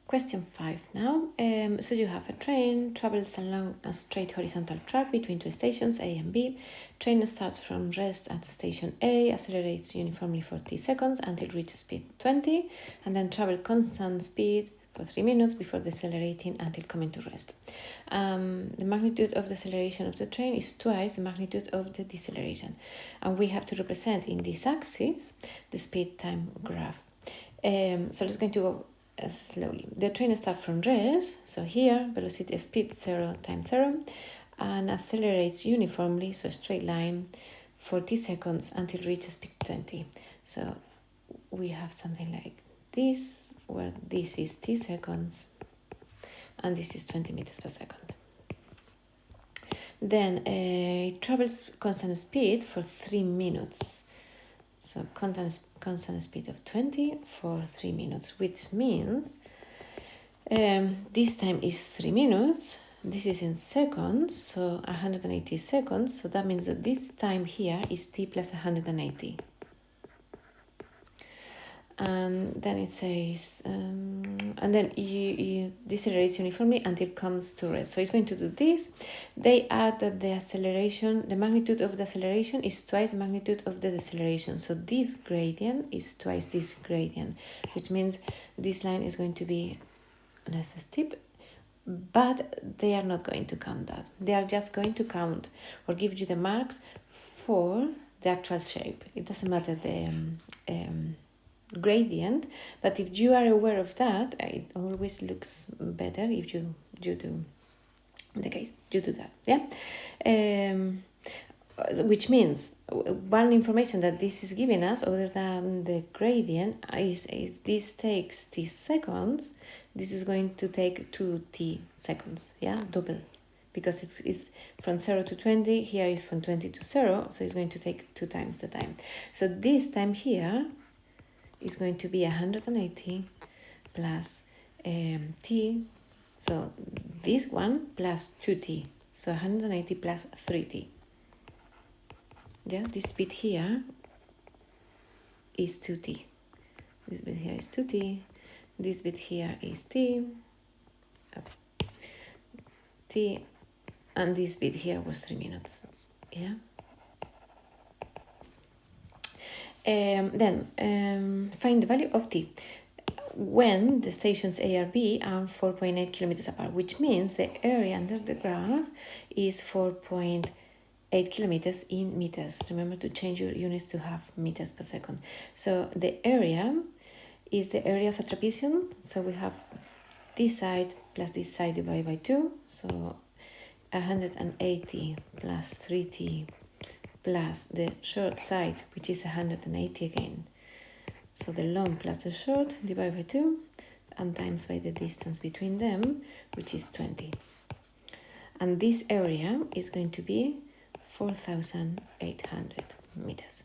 Question 5 now. So you have a train, travels along a straight horizontal track between two stations, A and B. Train starts from rest at station A, accelerates uniformly for t seconds until it reaches speed 20, and then travel constant speed for 3 minutes before decelerating until coming to rest. The magnitude of the acceleration of the train is twice the magnitude of the deceleration. And we have to represent in this axis the speed time graph. So let's going to go slowly. The train starts from rest, so here velocity speed 0 times 0, and accelerates uniformly, so straight line, for t seconds until it reaches speed 20. So we have something like this, where this is t seconds and this is 20 meters per second. Then it travels constant speed for 3 minutes. So constant speed of 20 for 3 minutes, which means this time is 3 minutes. This is in seconds, so 180 seconds. So that means that this time here is t plus 180. And then it says, and then you decelerate uniformly until it comes to rest. So it's going to do this. They add that the acceleration, the magnitude of the acceleration is twice the magnitude of the deceleration. So this gradient is twice this gradient, which means this line is going to be less steep, but they are not going to count that. They are just going to count or give you the marks for the actual shape. It doesn't matter the gradient, but if you are aware of that, it always looks better if you do the case you do that. Which means one information that this is giving us, other than the gradient, is if this takes t seconds, this is going to take 2t seconds, double, because it's from 0 to 20, here is from 20 to 0, so it's going to take 2 times the time. So this time here is going to be 180 plus t, so this one plus 2t, so 180 plus 3t. This bit here is 2t, this bit here is 2t, this bit here is t, t, and this bit here was 3 minutes. Then find the value of t when the stations A or B are 4.8 kilometers apart, which means the area under the graph is 4.8 kilometers in meters. Remember to change your units to have meters per second. So the area is the area of a trapezium. So we have this side plus this side divided by 2. So 180 plus 3t plus the short side, which is 180 again. So the long plus the short divided by 2 and times by the distance between them, which is 20. And this area is going to be 4,800 meters.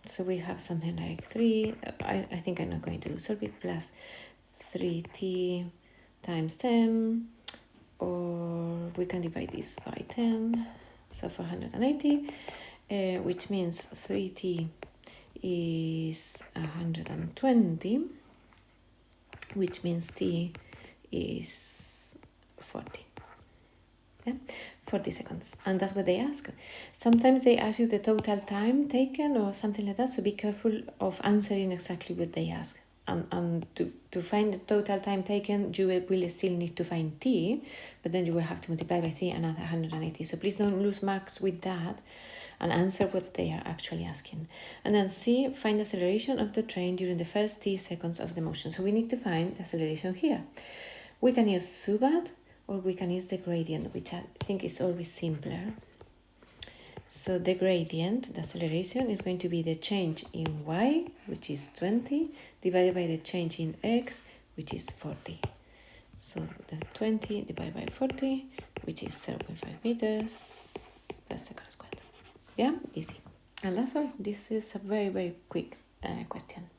So we have something like 3, I think I'm not going to solve it, plus 3t times 10, or we can divide this by 10, so 480, which means 3t is 120, which means t is 40. 40 seconds, and that's what they ask. Sometimes they ask you the total time taken or something like that, so be careful of answering exactly what they ask. And to find the total time taken, you will still need to find t, but then you will have to multiply by 3 another 180. So please don't lose marks with that, and answer what they are actually asking. And then C, find the acceleration of the train during the first t seconds of the motion. So we need to find the acceleration here. We can use Subat, or we can use the gradient, which I think is always simpler. So the gradient, the acceleration, is going to be the change in y, which is 20, divided by the change in x, which is 40. So the 20 divided by 40, which is 0.5 meters per second squared. Easy. And that's all. This is a very, very quick question.